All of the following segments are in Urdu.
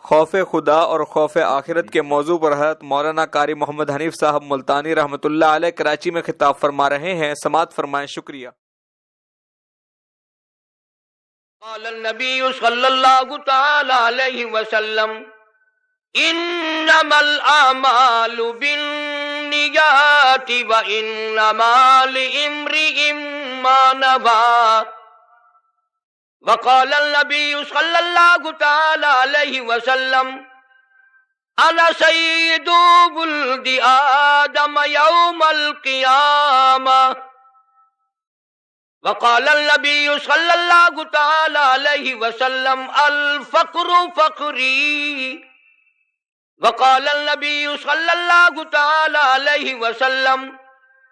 خوف خدا اور خوف آخرت کے موضوع پر حضرت مولانا قاری محمد حنیف صاحب ملتانی رحمۃ اللہ علیہ کراچی میں خطاب فرما رہے ہیں، سماعت فرمائیں۔ شکریہ۔ قال النبی صلی اللہ تعالی علیہ وسلم انما الاعمال بالنیات وانما لامرئ ما نوى وقال النبی صلی اللہ تعالی علیہ وسلم انا سید ولد آدم یوم القیامہ وقال النبی صلی اللہ تعالی علیہ وسلم الفقر فقری وقال النبی صلی اللہ تعالی علیہ وسلم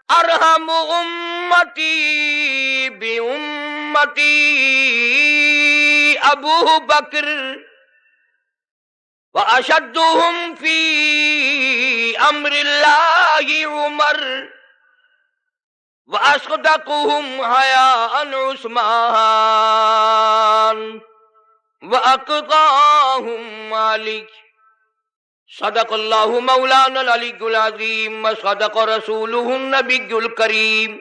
ارحم امتی بامتی ابو بکر واشدهم فی امر اللہ عمر وَأَصْدَقُهُمْ حَيَاءً عُثْمَانُ وَأَقْضَاهُمْ عَلِيٌّ صدق اللہ مولانا العلی العظیم وصدق رسولہ النبی الکریم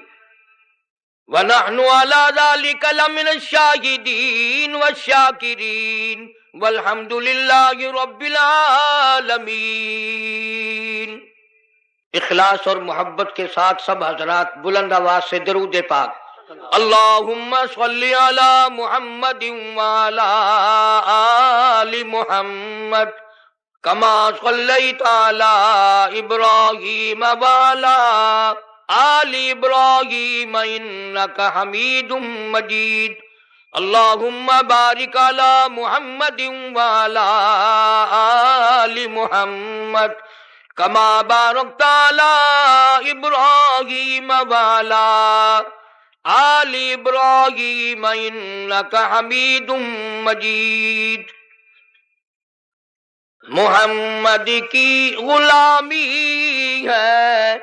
ونحن علی ذلک لمن الشاہدین والشاکرین والحمد للہ رب العالمین۔ اخلاص اور محبت کے ساتھ سب حضرات بلند آواز سے درود پاک اللہم صلی علی محمد وعلی آل محمد کما صلیت علی ابراہیم وعلی آل ابراہیم انک حمید مجید اللہم بارک علی محمد وعلی آل محمد کما بارکت علی ابراہیم وعلی آل ابراہیم انک حمید مجید۔ محمد کی غلامی ہے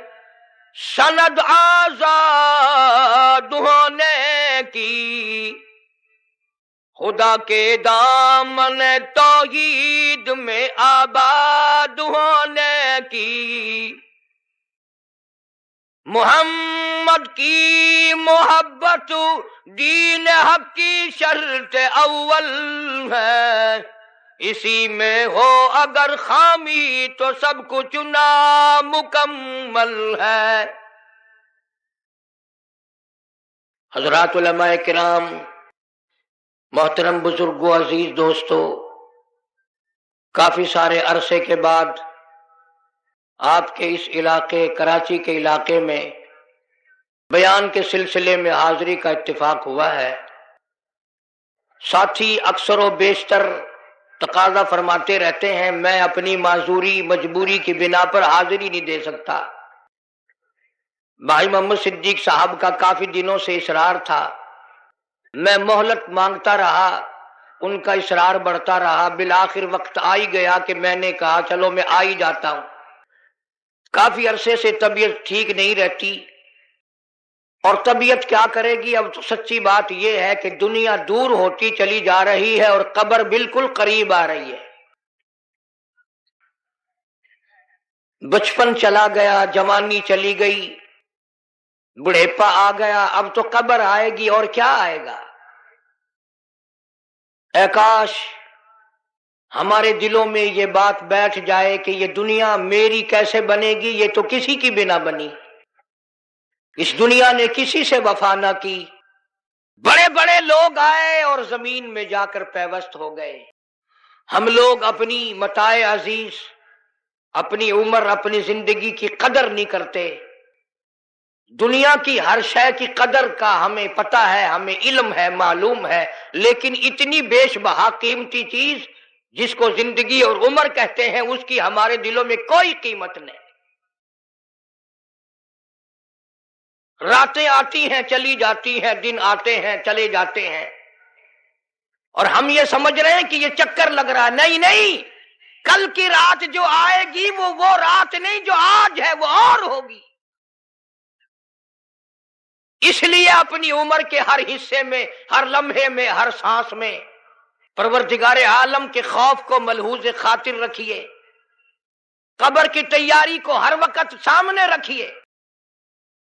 سند آزاد ہونے کی، خدا کے دامن توحید میں آباد ہونے کی، محمد کی محبت دین حق کی شرط اول ہے، اسی میں ہو اگر خامی تو سب کچھ نامکمل ہے۔ حضرات علماء کرام، محترم بزرگوں، عزیز دوستو، کافی سارے عرصے کے بعد آپ کے اس علاقے کراچی کے علاقے میں بیان کے سلسلے میں حاضری کا اتفاق ہوا ہے۔ ساتھی اکثر و بیشتر تقاضا فرماتے رہتے ہیں میں اپنی معذوری مجبوری کی بنا پر حاضری نہیں دے سکتا۔ بھائی محمد صدیق صاحب کا کافی دنوں سے اصرار تھا، میں مہلت مانگتا رہا، ان کا اصرار بڑھتا رہا، بالآخر وقت آ ہی گیا کہ میں نے کہا چلو میں آ ہی جاتا ہوں۔ کافی عرصے سے طبیعت ٹھیک نہیں رہتی، اور طبیعت کیا کرے گی؟ اب تو سچی بات یہ ہے کہ دنیا دور ہوتی چلی جا رہی ہے اور قبر بالکل قریب آ رہی ہے۔ بچپن چلا گیا، جوانی چلی گئی، بڑھیپا آ گیا، اب تو قبر آئے گی، اور کیا آئے گا؟ اے کاش ہمارے دلوں میں یہ بات بیٹھ جائے کہ یہ دنیا میری کیسے بنے گی، یہ تو کسی کی بنا بنی، اس دنیا نے کسی سے وفا نہ کی، بڑے بڑے لوگ آئے اور زمین میں جا کر پیوست ہو گئے، ہم لوگ اپنی متاع عزیز، اپنی عمر، اپنی زندگی کی قدر نہیں کرتے۔ دنیا کی ہر شے کی قدر کا ہمیں پتہ ہے، ہمیں علم ہے، معلوم ہے، لیکن اتنی بیش بہا قیمتی چیز جس کو زندگی اور عمر کہتے ہیں اس کی ہمارے دلوں میں کوئی قیمت نہیں۔ راتیں آتی ہیں چلی جاتی ہیں، دن آتے ہیں چلے جاتے ہیں، اور ہم یہ سمجھ رہے ہیں کہ یہ چکر لگ رہا ہے۔ نہیں نہیں، کل کی رات جو آئے گی وہ رات نہیں جو آج ہے، وہ اور ہوگی۔ اس لیے اپنی عمر کے ہر حصے میں، ہر لمحے میں، ہر سانس میں پروردگار عالم کے خوف کو ملحوظ خاطر رکھیے، قبر کی تیاری کو ہر وقت سامنے رکھیے۔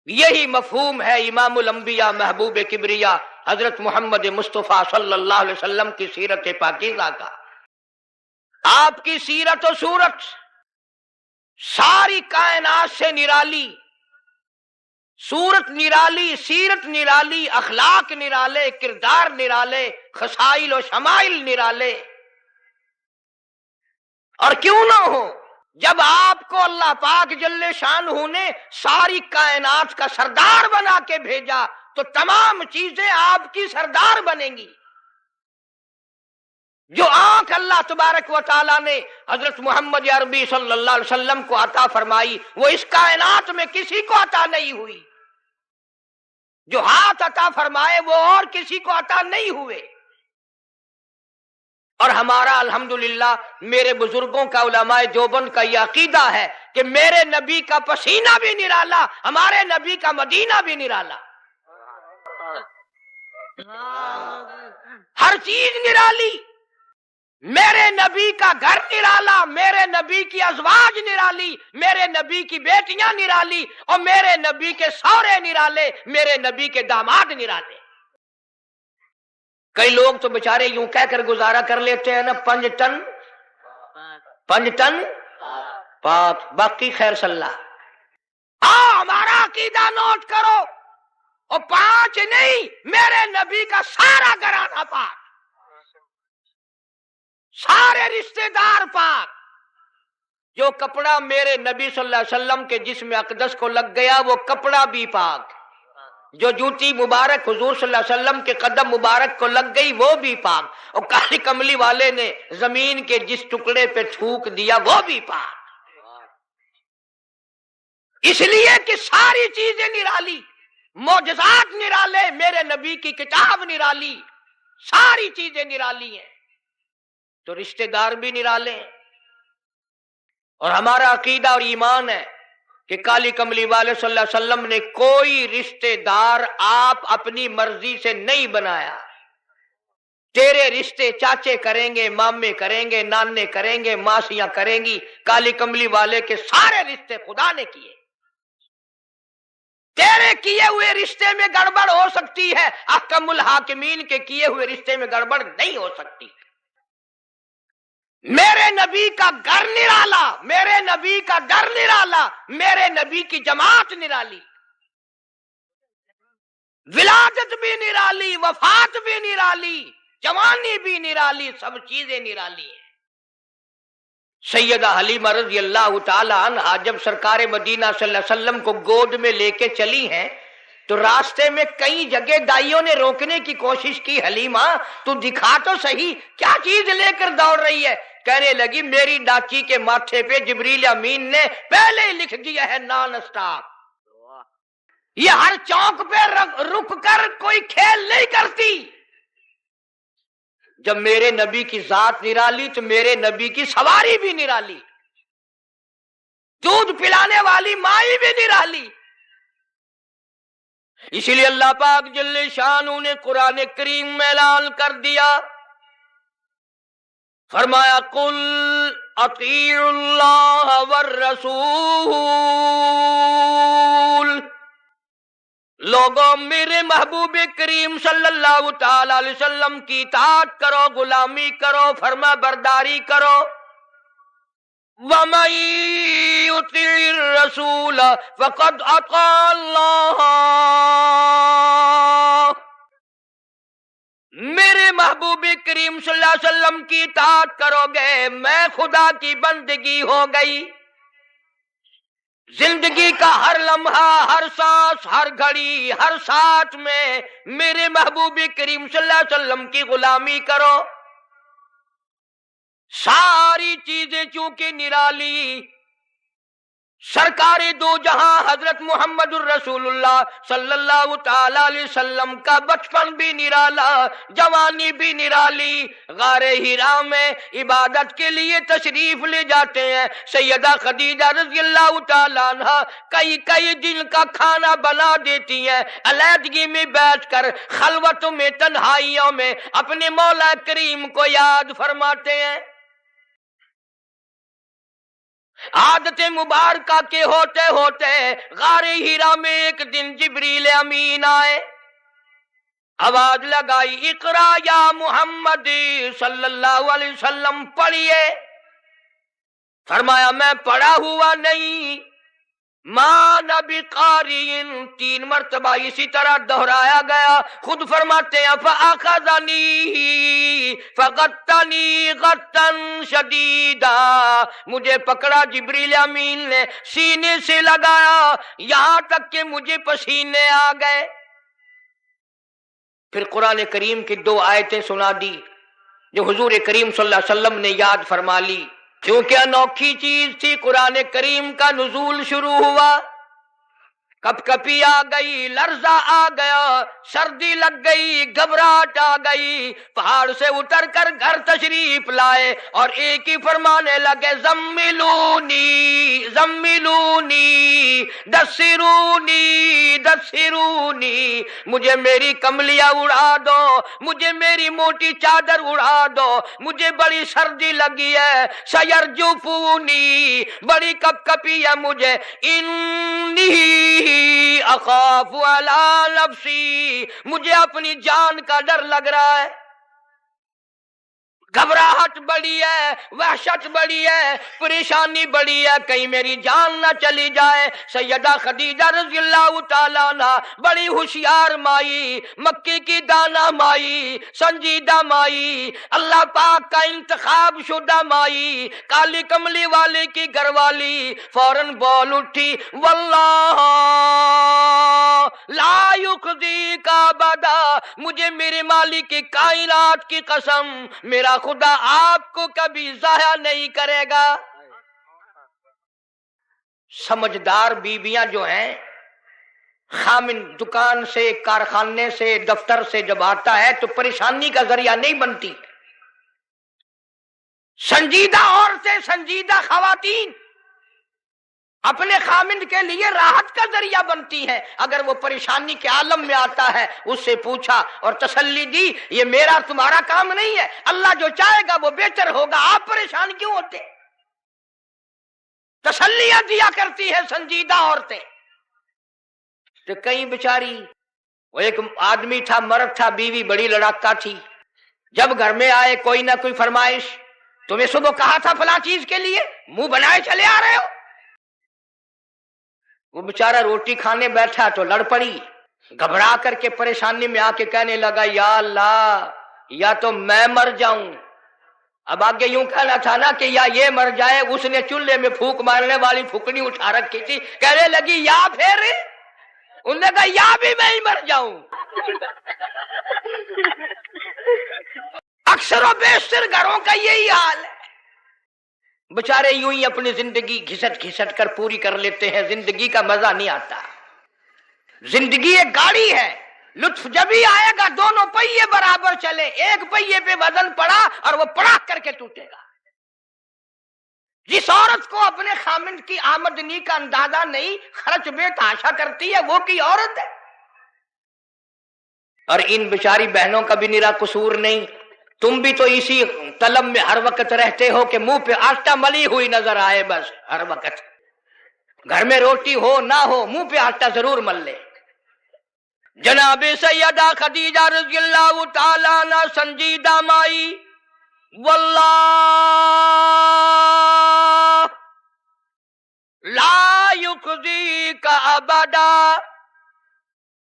یہی مفہوم ہے امام الانبیاء محبوب کبریا حضرت محمد مصطفیٰ صلی اللہ علیہ وسلم کی سیرت پاکیزہ کا۔ آپ کی سیرت و صورت ساری کائنات سے نرالی، صورت نرالی، سیرت نرالی، اخلاق نرالے، کردار نرالے، خصائل و شمائل نرالے۔ اور کیوں نہ ہو، جب آپ کو اللہ پاک جل شانہ نے ساری کائنات کا سردار بنا کے بھیجا تو تمام چیزیں آپ کی سردار بنیں گی۔ جو آنکھ اللہ تبارک و تعالیٰ نے حضرت محمد عربی صلی اللہ علیہ وسلم کو عطا فرمائی وہ اس کائنات میں کسی کو عطا نہیں ہوئی۔ جو ہاتھ عطا فرمائے وہ اور کسی کو عطا نہیں ہوئے۔ اور ہمارا الحمدللہ میرے بزرگوں کا، علماء دیوبند کا یہ عقیدہ ہے کہ میرے نبی کا پسینہ بھی نرالا، ہمارے نبی کا مدینہ بھی نرالا، ہر چیز نرالی۔ میرے نبی کا گھر نرالا، میرے نبی کی ازواج نرالی، میرے نبی کی بیٹیاں نرالی، اور میرے نبی کے سورے نرالے، میرے نبی کے داماد نرالے۔ کئی لوگ تو بےچارے یوں کہہ کر گزارا کر لیتے ہیں نا، 5 ٹن پاک، باقی خیر صلاح۔ ہمارا عقیدہ نوٹ کرو، اور 5 نہیں، میرے نبی کا سارا گھرانہ پاک، سارے رشتہ دار پاک۔ جو کپڑا میرے نبی صلی اللہ علیہ وسلم کے جسم اقدس کو لگ گیا وہ کپڑا بھی پاک، جو جوتی مبارک حضور صلی اللہ علیہ وسلم کے قدم مبارک کو لگ گئی وہ بھی پاک، اور کالی کملی والے نے زمین کے جس ٹکڑے پہ تھوک دیا وہ بھی پاک۔ اس لیے کہ ساری چیزیں نرالی، معجزات نرالے، میرے نبی کی کتاب نرالی، ساری چیزیں نرالی ہیں، تو رشتہ دار بھی نرالے ہیں۔ اور ہمارا عقیدہ اور ایمان ہے کہ کالی کملی والے صلی اللہ علیہ وسلم نے کوئی رشتہ دار آپ اپنی مرضی سے نہیں بنایا۔ تیرے رشتے چاچے کریں گے، مامے کریں گے، نانے کریں گے، ماسیاں کریں گی، کالی کملی والے کے سارے رشتے خدا نے کیے۔ تیرے کیے ہوئے رشتے میں گڑبڑ ہو سکتی ہے، احکم الحاکمین کے کیے ہوئے رشتے میں گڑبڑ نہیں ہو سکتی۔ میرے نبی کا گھر نرالا، میرے نبی کا در نرالا، میرے نبی کی جماعت نرالی، ولادت بھی نرالی، وفات بھی نرالی، جوانی بھی نرالی، سب چیزیں نرالی ہیں۔ سیدہ حلیمہ رضی اللہ تعالی عنہا جب سرکار مدینہ صلی اللہ علیہ وسلم کو گود میں لے کے چلی ہیں تو راستے میں کئی جگہ دائیوں نے روکنے کی کوشش کی، حلیمہ تو دکھا تو صحیح کیا چیز لے کر دوڑ رہی ہے؟ کہنے لگی میری ڈاچی کے ماتھے پہ جبریل امین نے پہلے ہی لکھ دیا ہے نان اسٹاپ۔ یہ ہر چوک پہ رک کر کوئی کھیل نہیں کرتی۔ جب میرے نبی کی ذات نرالی تو میرے نبی کی سواری بھی نرالی، دودھ پلانے والی مائی بھی نرالی۔ اسی لیے اللہ پاک جل شانہ نے قرآن کریم میں اعلان کر دیا، فرمایا قل اطیعوا اللہ والرسول، لوگوں میرے محبوب کریم صلی اللہ تعالی علیہ وسلم کی اطاعت کرو، غلامی کرو، فرما برداری کرو۔ وَمَن يُطِعِ الرَّسُولَ فَقَدْ أَطَاعَ اللَّهَ، میرے محبوب کریم صلی اللہ علیہ وسلم کی اطاعت کرو گے میں خدا کی بندگی ہو گئی۔ زندگی کا ہر لمحہ، ہر سانس، ہر گھڑی، ہر ساتھ میں میرے محبوب کریم صلی اللہ علیہ وسلم کی غلامی کرو۔ ساری چیزیں چونکہ نرالی، سرکار دو جہاں حضرت محمد الرسول اللہ صلی اللہ تعالی علیہ وسلم کا بچپن بھی نرالا، جوانی بھی نرالی، غار ہرا میں عبادت کے لیے تشریف لے جاتے ہیں۔ سیدہ خدیجہ رضی اللہ تعالی عنہ کئی دن کا کھانا بنا دیتی ہیں، علیحدگی میں بیٹھ کر خلوتوں میں تنہائیوں میں اپنے مولا کریم کو یاد فرماتے ہیں۔ عادت مبارکہ کے ہوتے ہوتے غار ہرا میں ایک دن جبریل امین آئے، آواز لگائی، اقرا یا محمد صلی اللہ علیہ وسلم، پڑھیے۔ فرمایا میں پڑھا ہوا نہیں، ما نبی قارئین، 3 مرتبہ اسی طرح دہرایا گیا۔ خود فرماتے ہیں فَأَخَذَنِي فَغَطَّنِي غَطًّا شَدِيدًا، مجھے پکڑا جبریل امین نے، سینے سے لگایا یہاں تک کہ مجھے پسینے آ گئے۔ پھر قرآن کریم کی 2 آیتیں سنا دی جو حضور کریم صلی اللہ علیہ وسلم نے یاد فرما لی۔ کیونکہ انوکھی چیز تھی، قرآن کریم کا نزول شروع ہوا، کپ کپی آ گئی، لرزہ آ گیا، سردی لگ گئی، گھبراہٹ آ گئی، پہاڑ سے اتر کر گھر تشریف لائے اور ایک ہی فرمانے لگے، زملونی زملونی دسرونی دسرونی، مجھے میری کملیاں اڑا دو، مجھے میری موٹی چادر اڑا دو، مجھے بڑی سردی لگی ہے، سیرجفونی، بڑی کپ کپی ہے مجھے، انی اخاف علی نفسی، مجھے اپنی جان کا ڈر لگ رہا ہے، گھبراہٹ بڑی ہے، وحشت بڑی ہے، پریشانی بڑی ہے، کہیں میری جان نہ چلی جائے۔ سیدہ خدیجہ رضی اللہ تعالیٰ عنہ بڑی ہوشیار مائی، مکی کی دانا مائی، سنجیدہ مائی، اللہ پاک کا انتخاب شدہ مائی، کالی کملی والے کی گھر والی، فوراً بول اٹھی، واللہ لا یخزیک ابدا، مجھے میرے مالک کی کائنات کی قسم، میرا خدا آپ کو کبھی ضائع نہیں کرے گا۔ سمجھدار بیویاں جو ہیں، خامن دکان سے، کارخانے سے، دفتر سے جب آتا ہے تو پریشانی کا ذریعہ نہیں بنتی۔ سنجیدہ عورتیں، سنجیدہ خواتین اپنے خامند کے لیے راحت کا ذریعہ بنتی ہیں۔ اگر وہ پریشانی کے عالم میں آتا ہے، اس سے پوچھا اور تسلی دی، یہ میرا تمہارا کام نہیں ہے، اللہ جو چاہے گا وہ بہتر ہوگا، آپ پریشان کیوں ہوتے؟ تسلیاں دیا کرتی ہے سنجیدہ عورتیں۔ تو کئی بیچاری، وہ ایک آدمی تھا، مرد تھا، بیوی بڑی لڑاکا تھی، جب گھر میں آئے کوئی نہ کوئی فرمائش، تمہیں صبح کہا تھا فلاں چیز کے لیے، منہ بنائے چلے آ رہے ہو۔ وہ بیچارہ روٹی کھانے بیٹھا تو لڑ پڑی، گھبرا کر کے پریشانی میں آ کے کہنے لگا، یا اللہ، یا تو میں مر جاؤں۔ اب آگے یوں کہنا تھا نا کہ یا یہ مر جائے۔ اس نے چولہے میں پھونک مارنے والی پھکنی اٹھا رکھی تھی، کہنے لگی یا پھر، انہوں نے کہا یا بھی میں ہی مر جاؤں۔ اکثر و بیشتر گھروں کا یہی حال ہے، بچارے یوں ہی اپنی زندگی گھسٹ گھسٹ کر پوری کر لیتے ہیں، زندگی کا مزہ نہیں آتا۔ زندگی ایک گاڑی ہے، لطف جب ہی آئے گا دونوں پہیے برابر چلے، ایک پہیے پہ وزن پڑا اور وہ پڑاک کر کے ٹوٹے گا۔ جس عورت کو اپنے خامند کی آمدنی کا اندازہ نہیں، خرچ بے تحاشا کرتی ہے، وہ کی عورت ہے۔ اور ان بیچاری بہنوں کا بھی نرا قصور نہیں، تم بھی تو اسی طلب میں ہر وقت رہتے ہو کہ منہ پہ آٹا ملی ہوئی نظر آئے، بس ہر وقت گھر میں روٹی ہو نہ ہو منہ پہ آٹا ضرور مل لے۔ جناب سیدہ خدیجہ رضی اللہ تعالیٰ عنہ سنجیدہ مائی، واللہ لا یخزیک ابدا،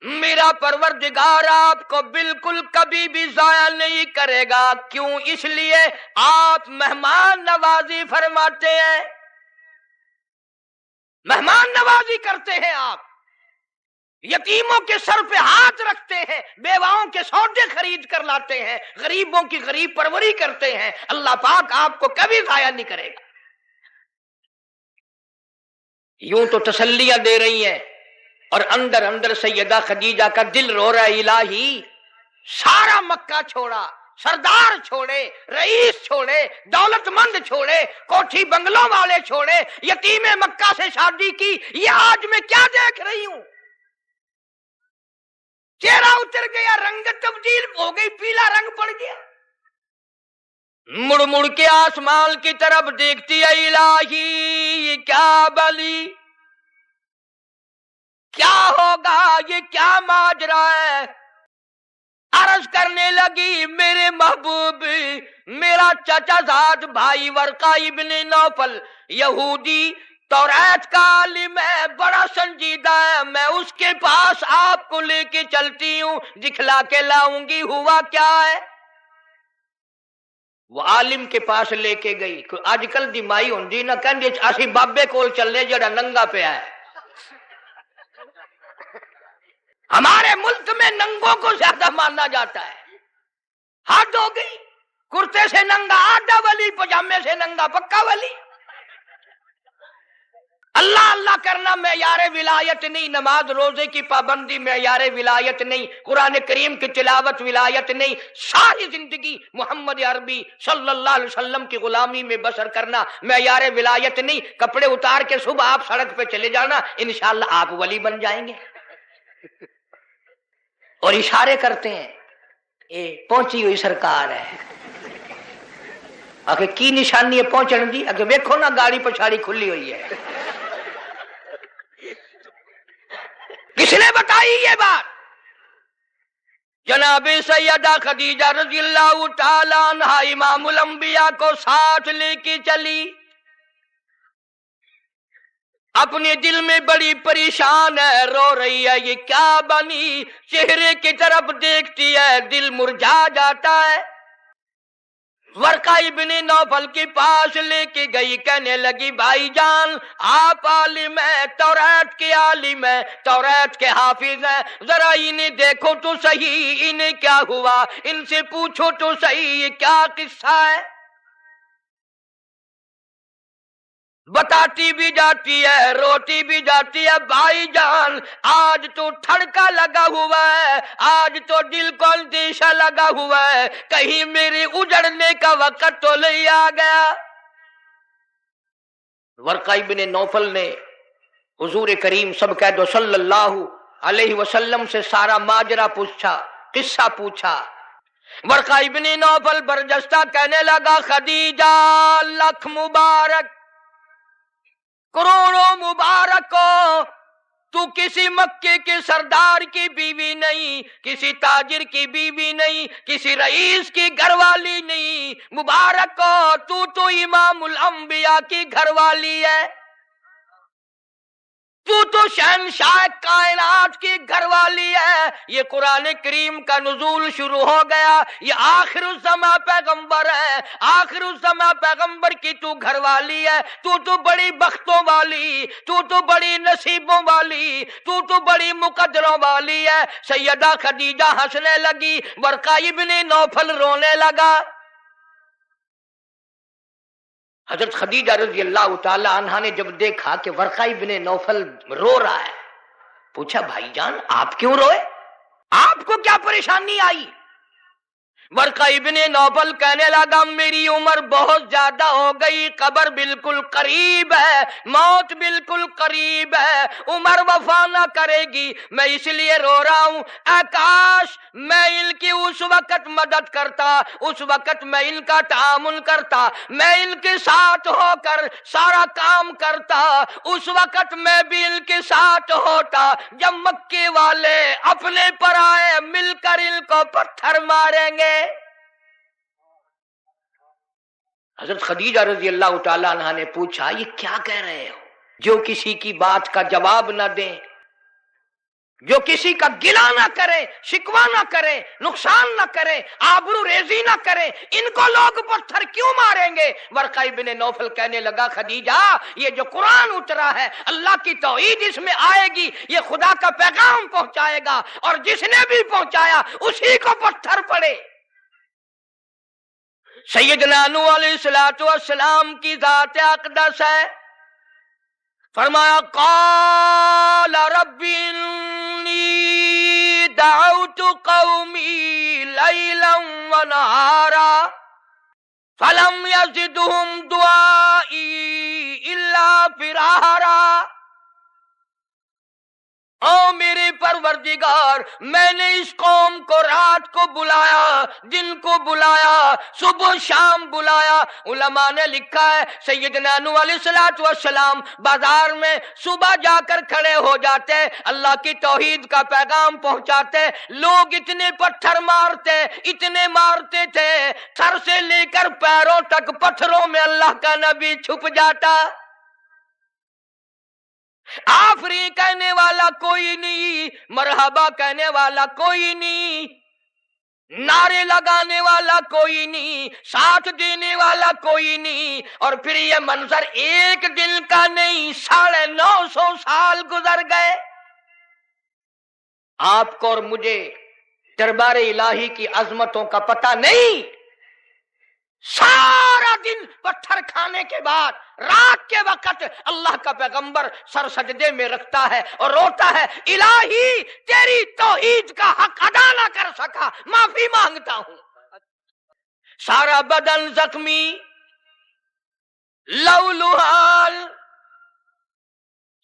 میرا پروردگار آپ کو بالکل کبھی بھی ضائع نہیں کرے گا۔ کیوں؟ اس لیے آپ مہمان نوازی فرماتے ہیں، مہمان نوازی کرتے ہیں، آپ یتیموں کے سر پہ ہاتھ رکھتے ہیں، بیواؤں کے سودے خرید کر لاتے ہیں، غریبوں کی غریب پروری کرتے ہیں۔ اللہ پاک آپ کو کبھی ضائع نہیں کرے گا۔ یوں تو تسلیاں دے رہی ہیں اور اندر اندر سیدہ خدیجہ کا دل رو رہا ہے، الہی سارا مکہ چھوڑا، سردار چھوڑے، رئیس چھوڑے، دولت مند چھوڑے، کوٹھی بنگلوں والے چھوڑے، یتیم مکہ سے شادی کی، یہ آج میں کیا دیکھ رہی ہوں؟ چہرہ اتر گیا، رنگت تبدیل ہو گئی، پیلا رنگ پڑ گیا۔ مڑ مڑ کے آسمان کی طرف دیکھتی ہے، الہی یہ کیا بلی، کیا ہوگا، یہ کیا ماجرا ہے؟ عرض کرنے لگی، میرے محبوب، میرا چچا زاد بھائی ورقہ ابن نوفل یہودی توریت کا عالم ہے، بڑا سنجیدہ ہے، میں اس کے پاس آپ کو لے کے چلتی ہوں، دکھلا کے لاؤں گی ہوا کیا ہے۔ وہ عالم کے پاس لے کے گئی۔ آج کل دی مائی ہوندی نہ کہندی اسی بابے کول چلے جڑا ننگا پیا ہے۔ ہمارے ملک میں ننگوں کو زیادہ مانا جاتا ہے، حد ہو گئی، کرتے سے ننگا آدھا ولی، پجامے سے ننگا پکا ولی۔ اللہ اللہ کرنا معیار ولایت نہیں، نماز روزے کی پابندی معیار ولایت نہیں، قرآن کریم کی تلاوت ولایت نہیں، ساری زندگی محمد عربی صلی اللہ علیہ وسلم کی غلامی میں بسر کرنا معیار ولایت نہیں۔ کپڑے اتار کے صبح آپ سڑک پہ چلے جانا، انشاءاللہ آپ ولی بن جائیں گے۔ اور اشارے کرتے ہیں، پہنچی ہوئی سرکار ہے، آخر کی نشانی ہے پہنچن دی؟ آخر ویکھو نا گاڑی پچھاڑی کھلی ہوئی ہے۔ کس نے بتائی یہ بات؟ جناب سیدہ خدیجہ رضی اللہ تعالی عنہا امام الانبیاء کو ساتھ لے کے چلی، اپنے دل میں بڑی پریشان ہے، رو رہی ہے، یہ کیا بنی؟ چہرے کی طرف دیکھتی ہے، دل مرجھا جاتا ہے۔ ورقہ ابن نوفل کے پاس لے کے گئی، کہنے لگی، بھائی جان آپ عالم ہیں، توریت کے عالم ہیں، توریت کے حافظ ہیں، ذرا انہیں دیکھو تو صحیح، انہیں کیا ہوا، ان سے پوچھو تو صحیح، یہ کیا قصہ ہے؟ بتاتی بھی جاتی ہے، روتی بھی جاتی ہے، بھائی جان آج تو ٹھڑکا لگا ہوا ہے، آج تو دل کو اندیشہ لگا ہوا ہے، کہیں میرے اجڑنے کا وقت تو نہیں آ گیا۔ ورقہ ابن نوفل نے حضور کریم سب کہہ دو صلی اللہ علیہ وسلم سے سارا ماجرا پوچھا، قصہ پوچھا۔ ورقہ ابن نوفل برجستہ کہنے لگا، خدیجہ لکھ مبارک، کروڑوں مبارک ہو، تو کسی مکے کے سردار کی بیوی نہیں، کسی تاجر کی بیوی نہیں، کسی رئیس کی گھر والی نہیں، مبارک ہو، تو امام الانبیاء کی گھر والی ہے، تو شہنشاہ کائنات کی گھر والی ہے۔ یہ قرآن کریم کا نزول شروع ہو گیا، یہ آخر الزماں پیغمبر ہے، آخر الزماں پیغمبر کی تو گھر والی ہے، تو بڑی بختوں والی، تو بڑی نصیبوں والی، تو بڑی مقدروں والی ہے۔ سیدہ خدیجہ ہنسنے لگی، ورقہ ابن نوفل رونے لگا۔ حضرت خدیجہ رضی اللہ تعالی عنہا نے جب دیکھا کہ ورقہ ابن نوفل رو رہا ہے، پوچھا، بھائی جان آپ کیوں روئے، آپ کو کیا پریشانی آئی؟ ورقہ ابن نوفل کہنے لگا، میری عمر بہت زیادہ ہو گئی، قبر بالکل قریب ہے، موت بالکل قریب ہے، عمر وفا نہ کرے گی، میں اس لیے رو رہا ہوں۔ اے کاش میں ان کی اس وقت مدد کرتا، اس وقت میں ان کا تعامل کرتا، میں ان کے ساتھ ہو کر سارا کام کرتا، اس وقت میں بھی ان کے ساتھ ہوتا جب مکے والے اپنے پر آئے، مل کر ان کو پتھر ماریں گے۔ حضرت خدیجہ رضی اللہ تعالی عنہ نے پوچھا، یہ کیا کہہ رہے ہو؟ جو کسی کی بات کا جواب نہ دیں، جو کسی کا گلہ نہ کرے، شکوہ نہ کرے، نقصان نہ کرے، آبرو ریزی نہ کرے، ان کو لوگ پتھر کیوں ماریں گے؟ ورقہ ابن نوفل کہنے لگا، خدیجہ یہ جو قرآن اترا ہے، اللہ کی توحید اس میں آئے گی، یہ خدا کا پیغام پہنچائے گا، اور جس نے بھی پہنچایا اسی کو پتھر پڑے۔ سیدنا نوح علیہ السلام کی ذات اقدس ہے، فرمایا قال رب انی دعوت قومی لیلا ونہارا فلم یزدہم دعائی الا فرارا۔ او میرے پروردگار، میں نے اس قوم کو رات کو بلایا، دن کو بلایا، صبح شام بلایا۔ علماء نے لکھا ہے سیدنا نوح علیہ السلام بازار میں صبح جا کر کھڑے ہو جاتے، اللہ کی توحید کا پیغام پہنچاتے، لوگ اتنے پتھر مارتے، اتنے مارتے تھے، سر سے لے کر پیروں تک پتھروں میں اللہ کا نبی چھپ جاتا۔ آفری کہنے والا کوئی نہیں، مرحبا کہنے والا کوئی نہیں، نعرے لگانے والا کوئی نہیں، ساتھ دینے والا کوئی نہیں، اور پھر یہ منظر ایک دن کا نہیں، 950 سال گزر گئے۔ آپ کو اور مجھے دربار الہی کی عظمتوں کا پتہ نہیں۔ سارا دن پتھر کھانے کے بعد رات کے وقت اللہ کا پیغمبر سر سجدے میں رکھتا ہے اور روتا ہے، الہی تیری توحید کا حق ادا نہ کر سکا، معافی مانگتا ہوں۔ سارا بدن زخمی، لولوحال،